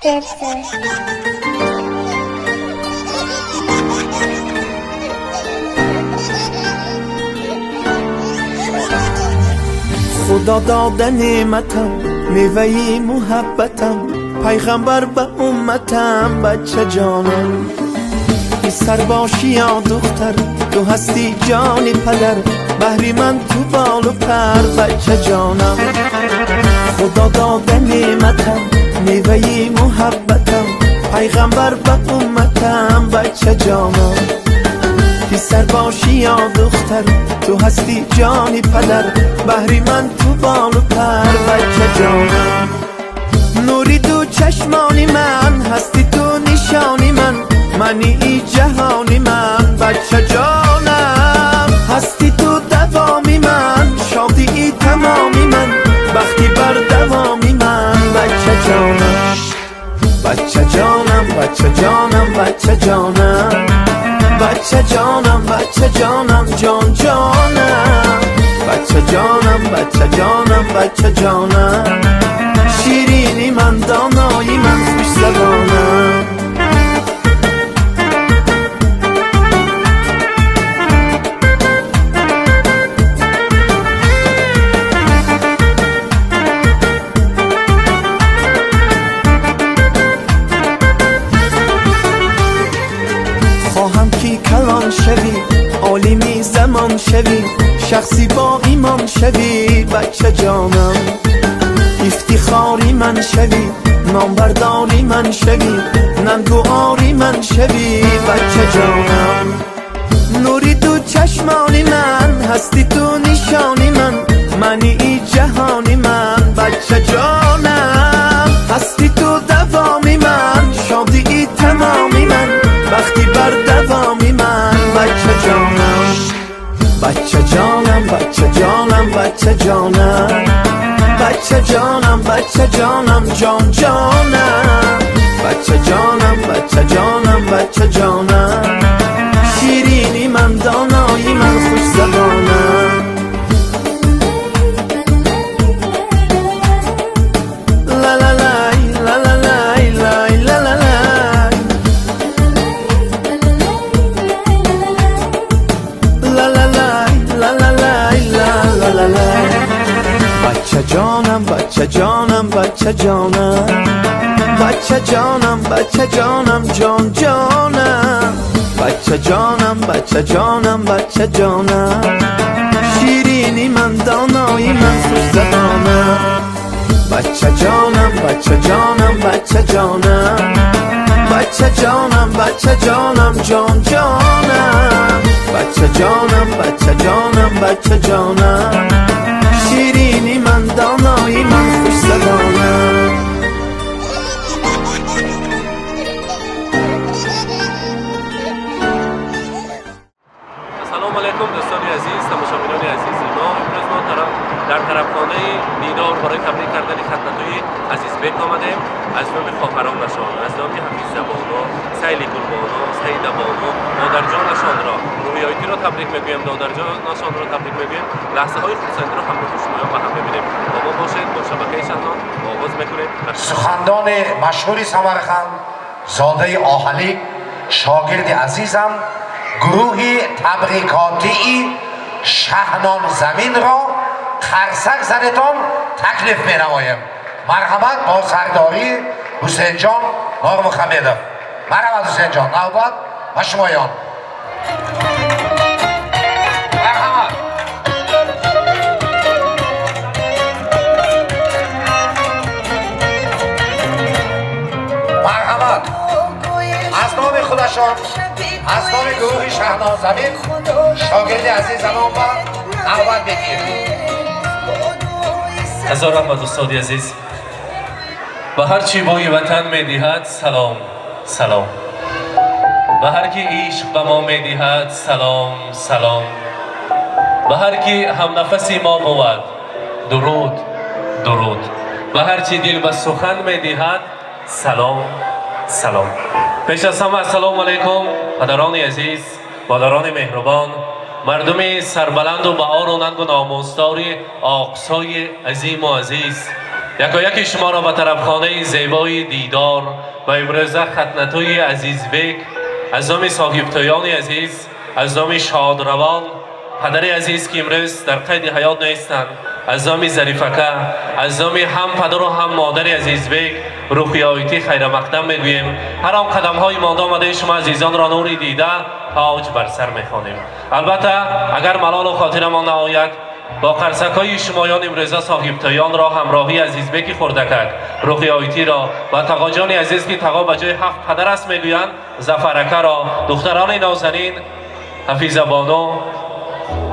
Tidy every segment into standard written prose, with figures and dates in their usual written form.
درسته. خدا داده نعمتم، میوه محبتم، پیغمبر به امتم، بچه جانم. پسر باشی یا دختر، تو هستی جان پدر، بهری من تو بال و پر، بچه جانم. خدا داده نعمتم، میوه محبتم، پیغمبر به امتم، بچه جانم. پسر باشی یا دختر، تو هستی جانی پدر، بهری من تو بال و پر، بچه جانم. نوری تو چشمانی من، هستی تو نشانی من، منی ای جهانی من، بچه جانم. هستی تو دوامی من، شادی ای تمامی من، بختی بر دوامی من، بچه جانم. بچه جانم، بچه جانم، بچه جانم، بچه جانم، بچه جانم، جان جانم. بچه جانم، بچه جانم، بچه جانم، شیرینی من، دانایی من، خوش زبانم. خواهم کی کلان شوی، عالمی زمان شوی، شخصی با ایمان شوی، بچه جانم. افتخاری من شوی، نامبرداری من شوی، ننگواری من شوی، بچه جانم. نوری تو چشمانی من، هستی تو نشانی من، منی ای جهانی من، بچه جانم. هستی تو دوامی من، شادی ای تمامی من، بختی بر دوامی من، بچه جانم. بچه جانم، بچه جانم، بچه جانم، بچه جانم، بچه جانم، جان جانم. بچه جانم، بچه جانم، بچه جانم، شیرینی من، دانایی من، خوش زبانم. لا لا لای، لا لا لای، لای لا لا لای، لا لا لای، لا لا لای، لا لا لای. بچه جانم، بچه جانم، بچه جانم، بچه جانم، بچه جانم، جان جانم. بچه جانم، بچه جانم، بچه جانم، شیرینی من، دانایی من، خوش زبانم. بچه جانم، بچه جانم، بچه جانم، بچه جانم، بچه جانم، جان جانم. بچه جانم، بچه جانم، بچه جانم، شیرینی من، دانایی من، خوش زبانم. سلام علیکم دوستان عزیز، تماشاگران عزیز ما. امروز ما در طرفخانه دیدار برای تبریک کردن خدمت‌های عزیز بک آمدیم. از نام خواهران نشان، از نام حفیظ زبانو، سیلی گلبانو، سید بانو، مادر جانشان را، رویایتی را تبریک میگویم، دادر جانشان را تبریک میگویم. لحظه های خودسندی را همراه شما با هم ببینیم. با ما باشید، با شبکه شهنام آغاز میکنیم. سخندان مشهور سمرقند، زاده آهلی، شاگرد عزیزم، گروه تبریکاتی شهنان زمین را خرسک زدتان تکلیف می نمایم. مرحمت با سرداری حسین جان نار مخمیدم. مرحمت حسین جان، نوبت و شمایان. مرحمت. مرحمت. از نام خودشان، از نام گروه شهنان زمین، شاگرد عزیزم و نوبت بگیر. هزار رحمت استاد عزیز. به هر چی بوی وطن میدهد سلام سلام، به هر کی عشق به ما میدهد سلام سلام، به هر کی هم نفسی ما بود درود درود، به هر چی دل به سخن میدهد سلام سلام. پیش از همه السلام علیکم پدران عزیز، مادران مهربان، مردم سربلند و بهار و ننگ و ناموسدار آقصای عظیم و عزیز. یکی شما را به طرف خانه زیبای دیدار و امروزه ختنتوی عزیز بیگ از نام صاحب تویان عزیز، از نام شادروان پدر عزیز که امروز در قید حیات نیستند، از نام ظریفکه، از نام هم پدر و هم مادر عزیز بیگ روحی آیتی خیر مقدم میگوییم. هر آن قدم های مانده آمده شما عزیزان را نوری دیده تاج بر سر میخوانیم. البته اگر ملال و خاطرمان نآید با قرصک های شمایان امروزه صاحب تویان را همراهی عزیز بیگ خردکک روحی آیتی را و تقا جان عزیز که تقا به جای 7 پدر است میگویند، ظفرکه را، دختران نازنین حفیظه بانو،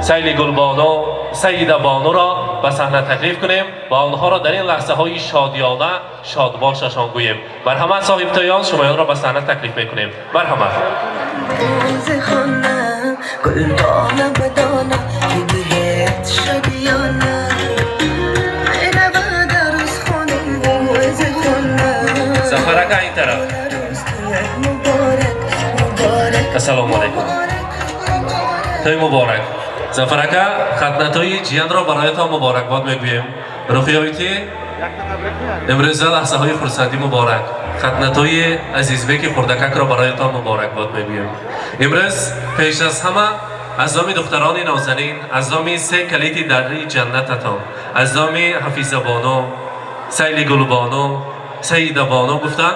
سیلی گلبانو، سیده بانو را به صحنه تکلیف کنیم و آنها را در این لحظه های شادیانه شادباششان گوییم. مرحمت صاحب تویان شمایان را به صحنه تکلیف میکنیم. مرحمت. ظفرکه این طرف. السلام علیکم. توی مبارک. ظفرکه ختنتوی جیان را برایتان مبارکباد میگوییم. روحی آیتی امروزه لحظه های خرسندی مبارک. ختنتوی عزیز بیگ خردکک را برایتان مبارکباد میگوییم. امروز پیش از همه از نام دختران نازنین، از نام 3 کلید دری جنتتان، از نام حفیظه بانو، سیلی گلبانو، سیده بانو گفتن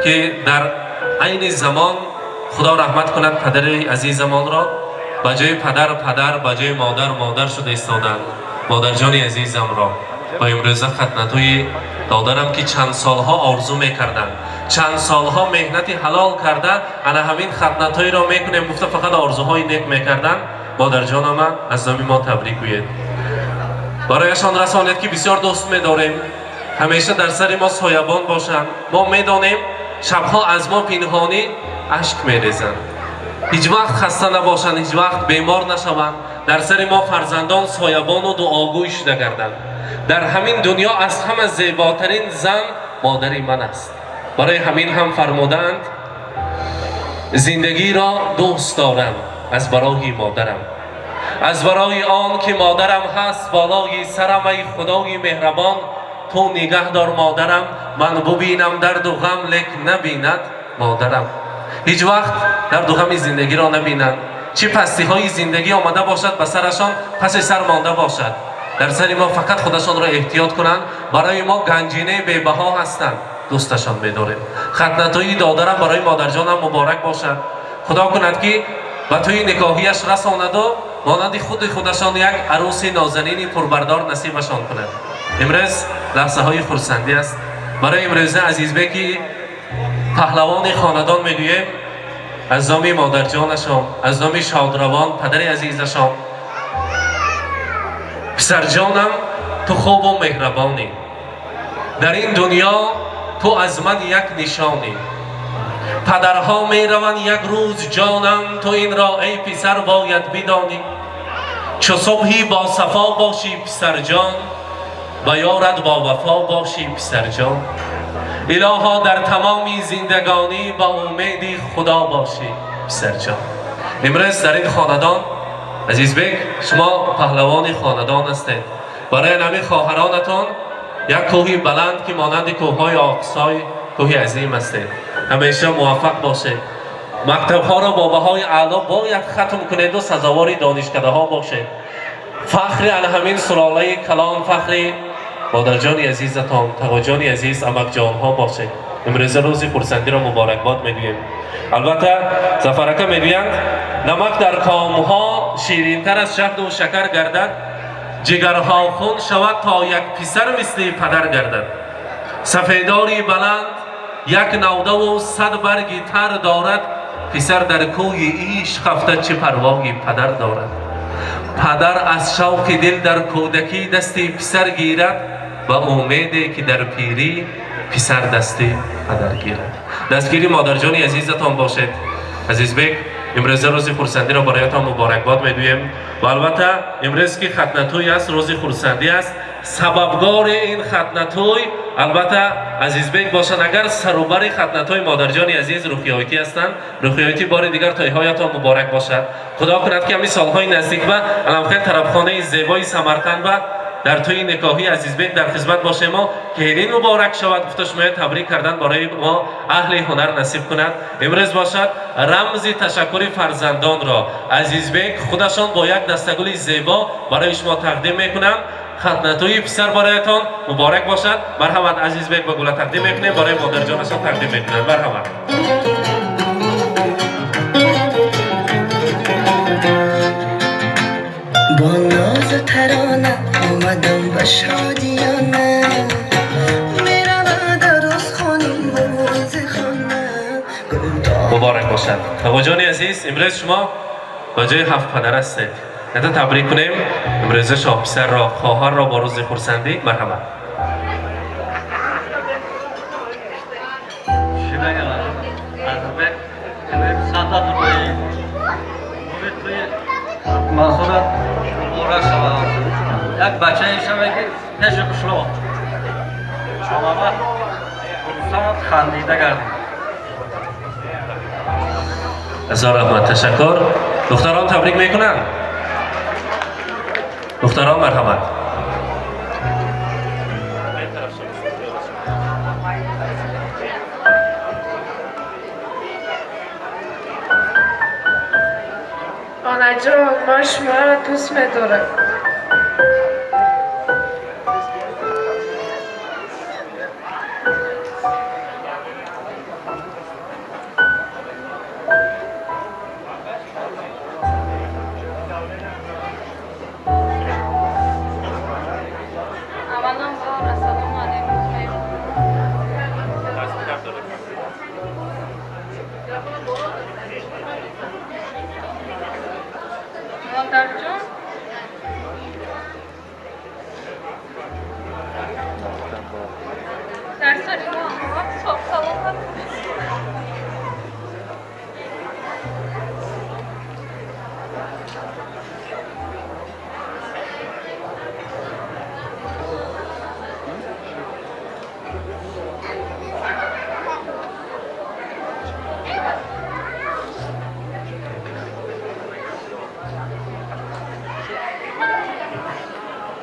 که در عین زمان خدا رحمت کند پدر عزیزمان را با جای پدر با جای مادر شده ایستادند. مادر جان عزیزم را با امروزه ختنتوی دادرم که چند سالها آرزو میکردند، چند سالها مهنتی حلال کرده انا همین ختنتوی را میکنیم گفته فقط آرزوهای نیک میکردن. مادر جانم از نام ما تبریک گوید. برایشان رسانید که بسیار دوست میداریم، همیشه در سر ما سایبان باشند. ما میدانیم شبها از ما پنهانی اشک میریزند، هیچ وقت خسته نباشند، هیچ وقت بیمار نشوند. در سر ما فرزندان سایبان و دعاگوی شده گردند. در همین دنیا از همه زیباترین زن مادر من است. برای همین هم فرمودند زندگی را دوست دارم از برای مادرم، از برای آن که مادرم هست بالای سرم. ای خدای مهربان تو نگه دار مادرم، من ببینم درد و غم لک نبیند مادرم. هیچ وقت درد و غم زندگی را نبینند. چه پستی های زندگی آمده باشد به سرشان پس سر مانده باشد، در سر ما فقط خودشان را احتیاط کنند. برای ما گنجینه بی‌بها هستند، دوستشان می‌داریم. ختنتوی دادرم برای مادر جانم مبارک باشد. خدا کند که به توی نکاحیش رساند و مانند خودشان یک عروس نازنین پربردار نصیبشان کند. امروز لحظه های خرسندی است. برای امروزه عزیز بیگ پهلوان خاندان میگوییم از نام مادر جانشان، از نام شادروان پدر عزیزشان، پسر جانم تو خوب و مهربانی، در این دنیا تو از من یک نشانی. پدرها میروند یک روز جانم، تو این را ای پسر باید بدانی. چو صبحی با صفا باشی پسر جان، و یارت با وفا باشی پسر جان. الها در تمامی زندگانی با امیدی خدا باشی پسر جان. امروز در این خاندان عزیز بیگ شما پهلوان خاندان هستید. برای نمی خواهرانتان یک کوهی بلند که مانند کوههای آقسای کوهی عظیم هستید. همیشه موفق باشید. مکتب ها را با بهای اعلا باید ختم کنید و سزاوار دانشکده ها باشید. فخر همین سلاله کلان، فخر مادر جان عزیزتان، تقا جان عزیز، عمک جان ها باشید. امروز روزی خرسندی را مبارکباد میگوییم. البته ظفرکه میگویند نمک در کام ها شیرین تر از شهد و شکر گردد، جگرها خون شود تا یک پسر مثل پدر گردد. سفیداری بلند یک نوده و 100 برگی تر دارد، پسر در کوی عشق هفته چه پروای پدر دارد. پدر از شوق دل در کودکی دستی پسر گیرد، و امیده که در پیری پسر دستی پدر گیرد. دستگیری مادر جان عزیزتان باشد. عزیز بیگ امروز روز خرسندی را برایتان مبارکباد میگوییم. و البته امروز که ختنتوی است، روز خرسندی است. سببگار این ختنتوی البته عزیز بیگ باشند. اگر سروبر ختنتوی مادر جان عزیز روحی آیتی هستند، روحی آیتی بار دیگر تایهایتان مبارک باشد. خدا کند که همین سالهای نزدیک به علمخیل طرفخانه زیبای سمرقند و در توی نکاحی عزیزبک در خدمت باشه ما که هدین مبارک شود. گفته شما تبریک کردن برای ما اهل هنر نصیب کند. امروز باشد رمز تشکر فرزندان را عزیزبک خودشان با یک دستگل زیبا برای شما تقدیم میکنند. خدمتوی پسر برایتان مبارک باشد. مرحمت عزیزبک با گل تقدیم میکنیم برای مادر جانشان تقدیم میکنند. مرحمت. با ناز و ترانه آمدم به شادیانه میرم در روز خانم بوز خانه مبارک باشد. بابا جان عزیز امروز شما با جای 7 پدر هستید. نتا تبریک کنیم امروز شاه پسر را خواهر را با روز خرسندی. مرحمت. منصورت مورد شود یک بچه شود که پیش قشلو شما با خودستان خندیده گردیم. هزار رحمت تشکر. دختران تبریک میکنن. دختران مرحمت. آنه جان من شما را دوست می‌دارم.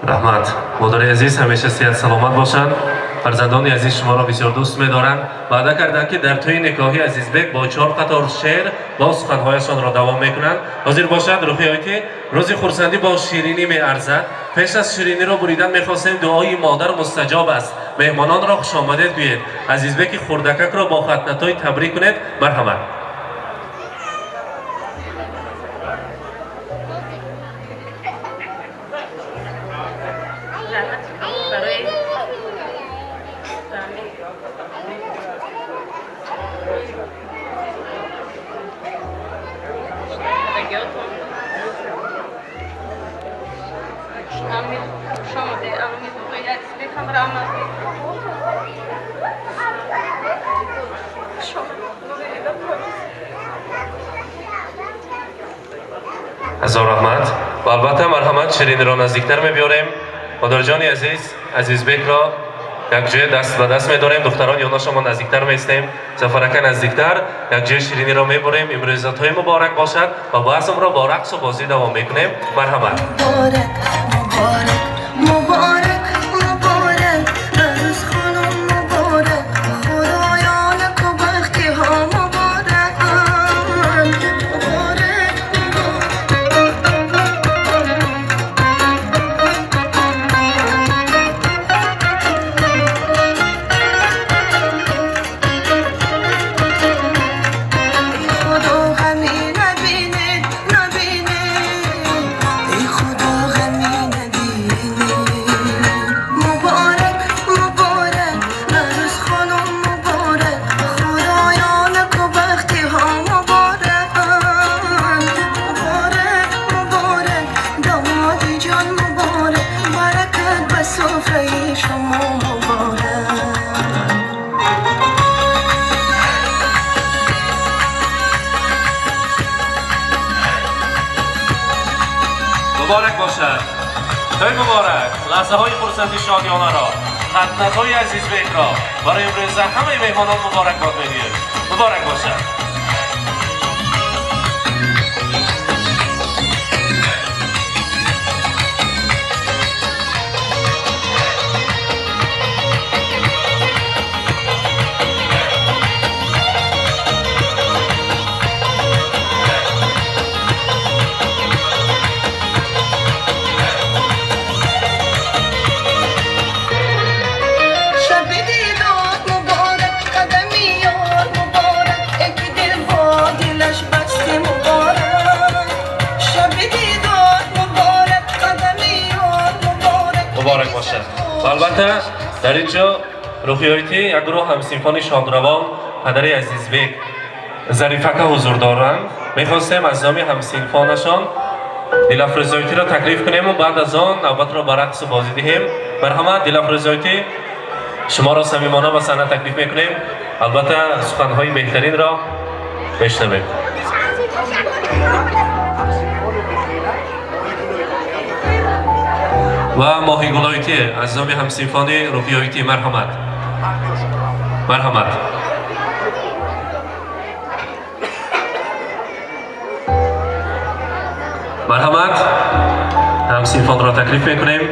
رحمت. مادر عزیز همیشه صحت سلامت باشند. فرزندان عزیز شما را بسیار دوست می‌دارند. وعده کردند که در توی نکاحی عزیزبک با 4 قطار شعر با سخن‌هایشان را دوام می‌کنند. حاضر باشد روحی که روز خرسندی با شیرینی می‌ارزد. پیش از شیرینی را بریدن می‌خواستیم دعای مادر مستجاب است. مهمانان را خوش آمدید گویید. عزیزبک خردکک را با خطنتای تبریک کنید. مرحمت. هزار رحمت. و البته مرحمت شیرینی را نزدیکتر می‌بیاریم. مادر جان عزیز عزیزبک را یک جای دست به دست می‌داریم. دختران یونا شما نزدیکتر می‌استیم. زفرکه نزدیکتر یک جای شیرینی را می‌بریم. امروزت‌های مبارک باشد و بحثم را با رقص و بازی دوام می‌کنیم. مرحمت. مبارک مبارک مبارک مبارک عروس خانم مبارک خدایانک و بختی ها مبارک مبارک باشد. توی مبارک. لحظه های خرسندی شادیانه را خدمت های عزیزبک را برای امروز همه مهمانان مبارک باد می‌گویم. مبارک باشد. مبارک باشد. و البته در اینجا روحیاتی یک گروه همسیمفونی شادروان پدر عزیزبک ظریفک حضور دارند. میخواستیم از نام همسیمفونشان دلافروزایتی را تکلیف کنیم و بعد از آن نوبت را به رقص و بازی دهیم. مرحمت دلافروزایتی شما را صمیمانه به صحنه تکلیف میکنیم. البته سخنهای بهترین را بشنویم. و ماهی گلایتی از نام همسیمفونی روحیاتی مرحمت. مرحمت. مرحمت. همسیمفون را تکلیف میکنیم.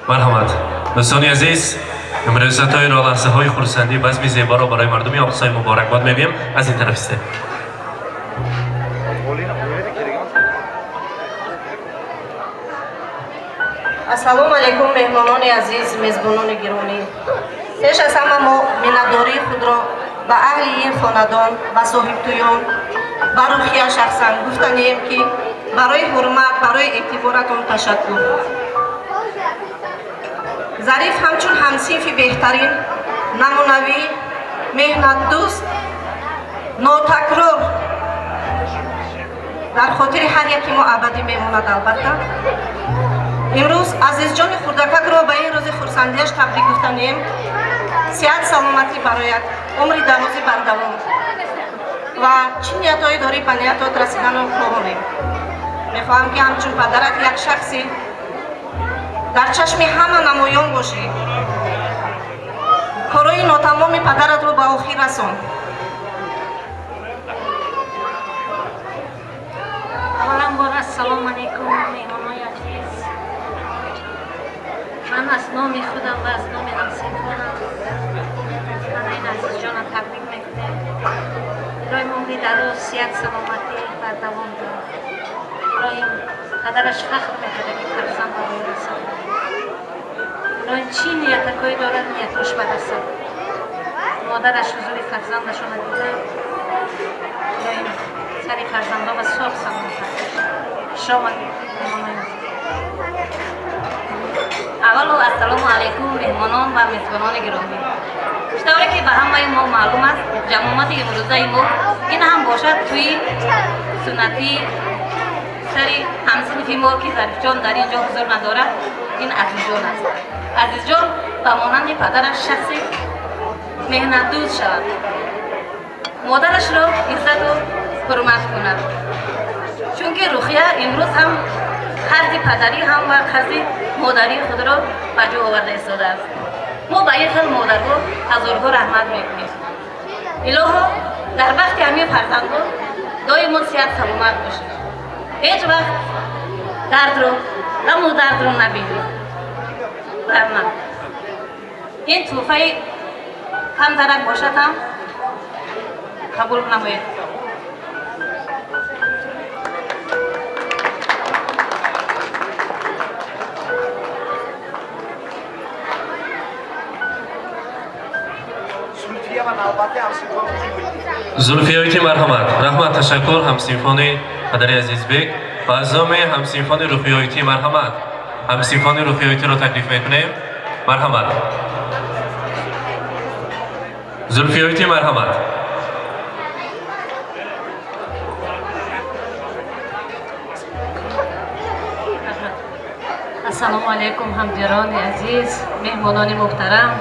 مرحمت. دوستان عزیز، امروزهای را لحظه های خرسندی بزم زیبا را برای مردمی آقصای مبارکباد می‌گوییم. از این طرف است. السلام علیکم مهمانان عزیز، میزبانان گرامی. پیش از همه ما منتداری خود را به اهل این خاندان و صاحبتویان و روحیه شخصا گفتنیم که برای حرمت، برای اعتبارتان تشکر. ظریف همچون همصنف بهترین، نمونوی، مهنت دوست، ناتکرار در خاطر هر یکی ما ابدی میماند. البته امروز عزیز جان خردکک را به این روز خرسندیش تبریک گفتنیم. صحت سلامتی برایت، عمر درازی بر دوام و چه نیت‌هایی داری به نیتات رسیدن رو خواهیم. میخواهم که همچون پدرت یک شخصی در چشم همه نمایان باشی. کارهای ناتمام پدرت رو به آخر رسان. اولا بار السلام علیکم مهمانای عزیز. من از نام خودم و از نام همسیمفونم من این عزیز جانم تبریک میکنم. الهی عمری دراز، صحت سلامتی بر دوام دارد. الهی پدرش فخر میکرده که فرزند به روی رسد. الهی چی نیتکایی دارد نیتاش برسد. مادرش حضور فرزندشان دیده. الهی سری فرزندان و صاحب سلامت شما مهمانای عزیز. اول السلام علیکم مهمانان و میزبانان گرامی. طوری که به همه ما معلوم است جمعیت امروزه ما این هم باشد توی سنتی سری همسنفی ما که ظریف جان در اینجا حضور ندارد، این عزیز جان است. عزیز جان به مانند پدرش شخصی مهنت دوست شود، مادرش را عزت و حرمت کند، چون که روحیه امروز هم قرض پدری هم و قرض مادری خود را به جا آورده ایستاده است. ما به این خیل مادرها هزارها رحمت میکنیم. الها در وقت همه فرزندان دائما صحت سلامت باشید. هیچ وقت درد رو غم و درد رو نبینید. رحمت. این توفه کم درک باشد هم قبول نمایید. زلفیایتی مرحمت. رحمت تشکر همسیمفونی پدر عزیزبک و از نام همسیمفونی روحیاتی مرحمت. همسیمفونی روحیاتی را تکلیف میکنیم. مرحمت. زلفیایتی مرحمت. السلام علیکم همدیران عزیز، مهمانان محترم،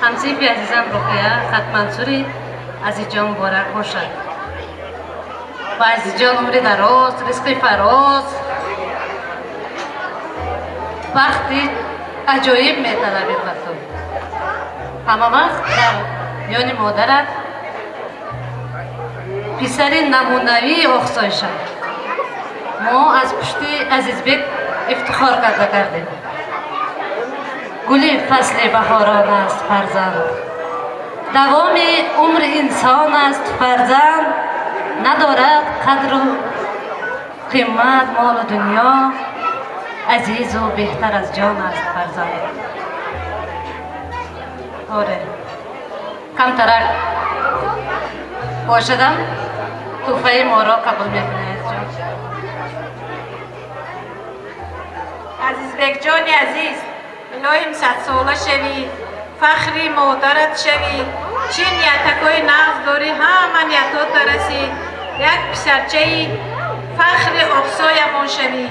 همسیفی عزیزم روحیه خط منصوری عزیز جان مبارک باشد و عزیز جان عمر دراز، رزق فراز، وقتی عجایب میطلبید به تو. همه وقت در میان مادرت پسر نمونوی آخسایشم. ما از پشتی عزیزبک افتخار کرده کردیم. گلی فصل بهاران است فرزند، دوام عمر انسان است فرزند، ندارد قدر و قیمت مال دنیا، عزیز و بهتر از جان است فرزند. آره کمترک باشدم توفه ما را قبول میکنه عزیز بک جان عزیز الهیم 100 ساله شوی فخری مادرت شوی چین یتکای نغز داری همه نیتات درسی یک پسرچه فخر افسایمان شوی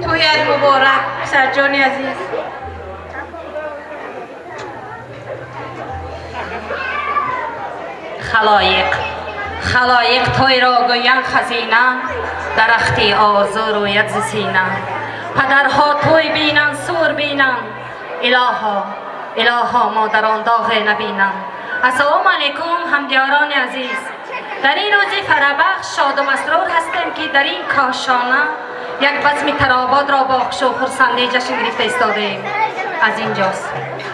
تویت مبارک پسر جان عزیز خلایق توی را گویند خزینه درختی آرزو روید ز سینه پدرها توی بینند سور بینند الها ما در آن داغ نبینند. السلام علیکم همدیاران عزیز، در این روز فرابخش شاد و مسرور هستیم که در این کاشانه یک بزم تراباد را با خش و خرسندی جشن گرفته ایستادیم.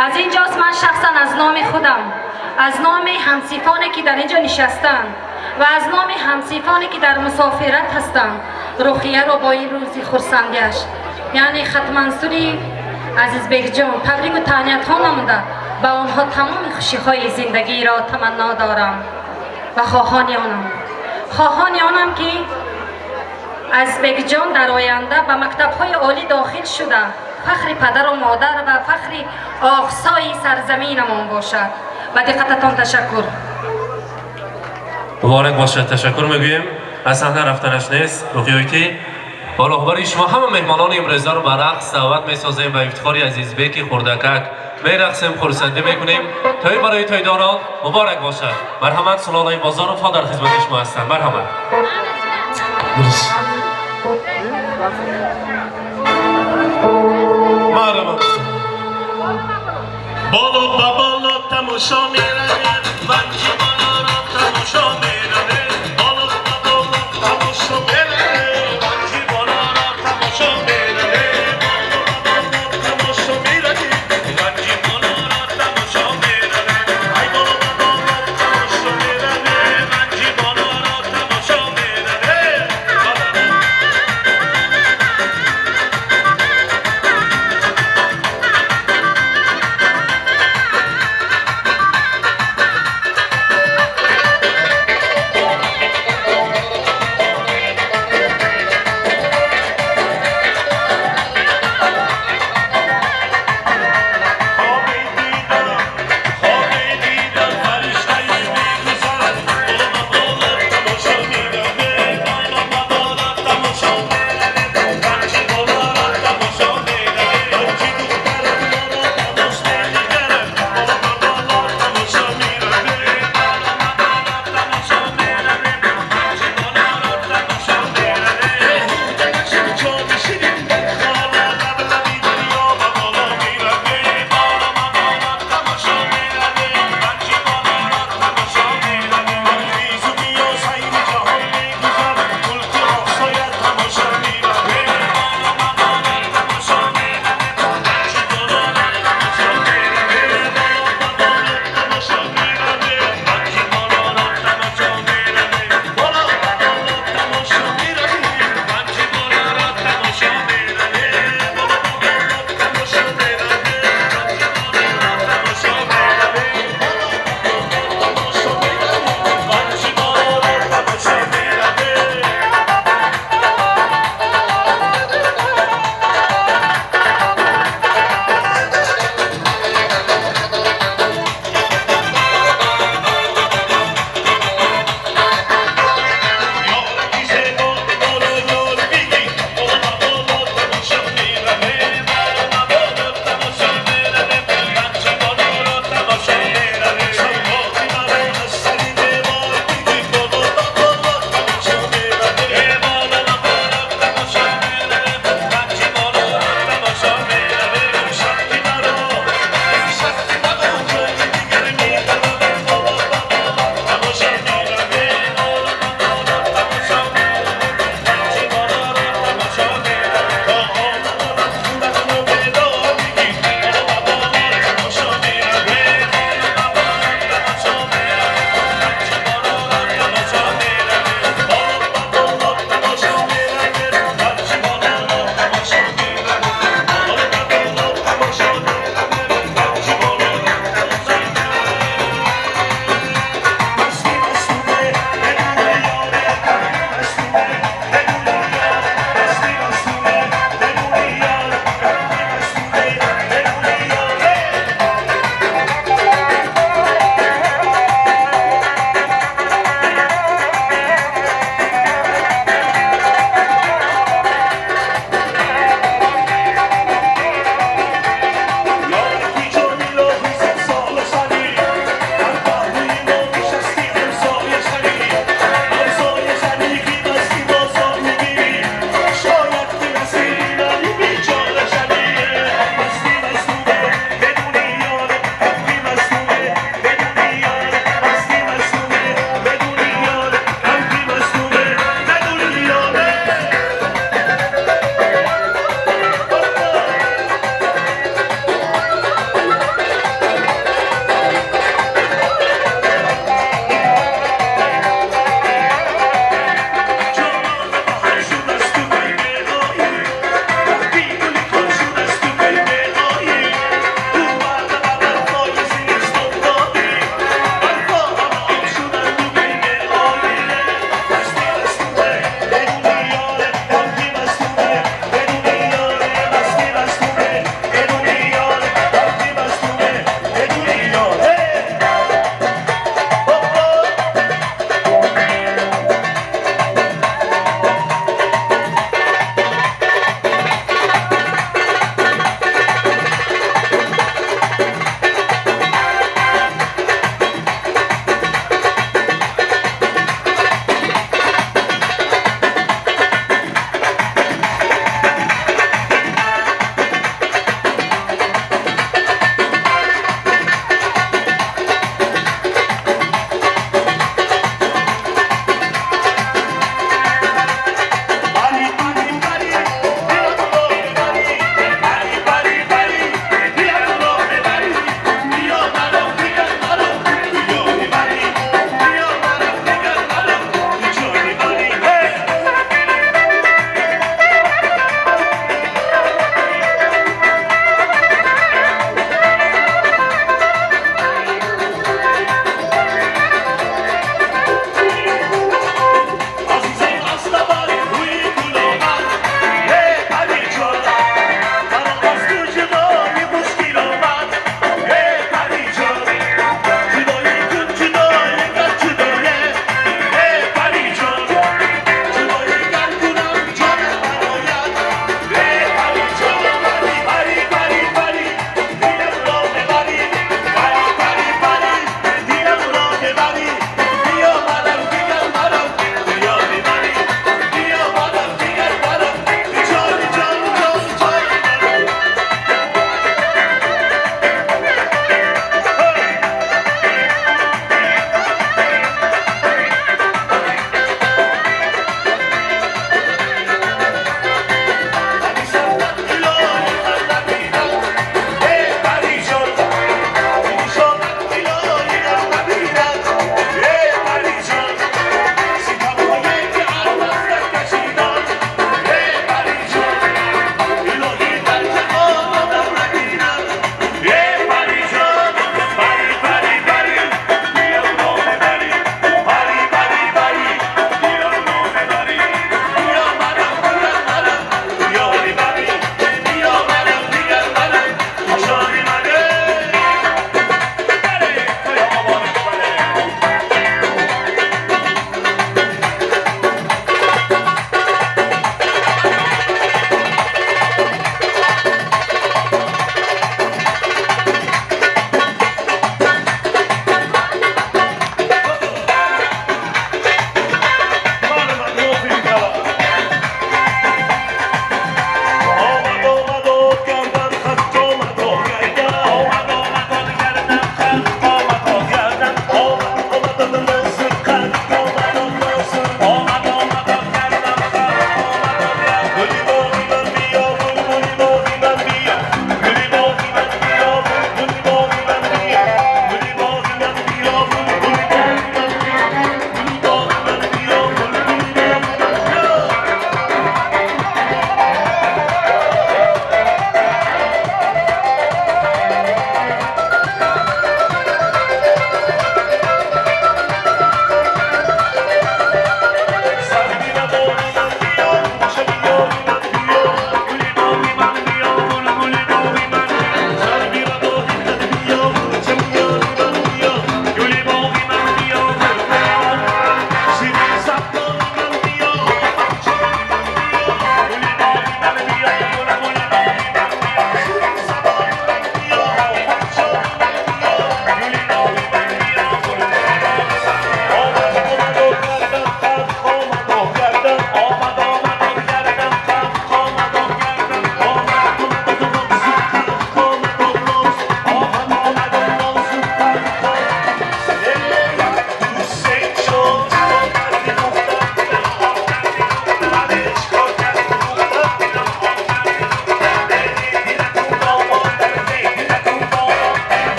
از اینجاست من شخصا از نام خودم، از نام همسیفانی که در اینجا نشستند و از نام همسیفانی که در مسافرت هستند روخیه را با این روزی خرسندیش یعنی خط منصوری عزیز بیگ جان تبریک و تهنیت ها نموده به آنها تمام خوشی های زندگی را تمنا دارم و خواهان آنم که از بیگ جان در آینده به مکتب های عالی داخل شده فخر پدر و مادر و فخر آقسای سرزمینمان باشد. و دقتتان تشکر. مبارک باشد. تشکر میگوییم. از صحنه رفتنش نیست. رخیایی که با راهبری شما همه مهمانان امروزه رو به رقص دعوت میسازیم و افتخار عزیز بیک خردکک میرقصیم، خرسندی میکنیم. توی برای تویداران مبارک باشد. مرحمت سلالای بازار و در خدمت شما هستند. مرحمت. مرحمت. بالا با بالا تماشا می‌رویم، وقتی بالا را تماشا می‌رویم. بالا با بالا تماشا می‌رویم، وقتی بالا را تماشا می‌رویم. بالا با بالا تماشا می‌رویم، وقتی بالا را تماشا می‌رویم. ای بالا با بالا تماشا می‌رویم، وقتی بالا را تماشا می‌رویم.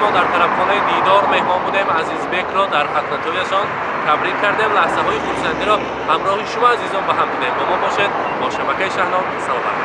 ما در طرفخانه دیدار مهمان بودیم. عزیزبک را در ختنه‌تویشان تبریک کردیم. لحظه های خرسندی را همراه شما عزیزان با هم دیدیم. با ما باشید. با شبکه شهنام سلام.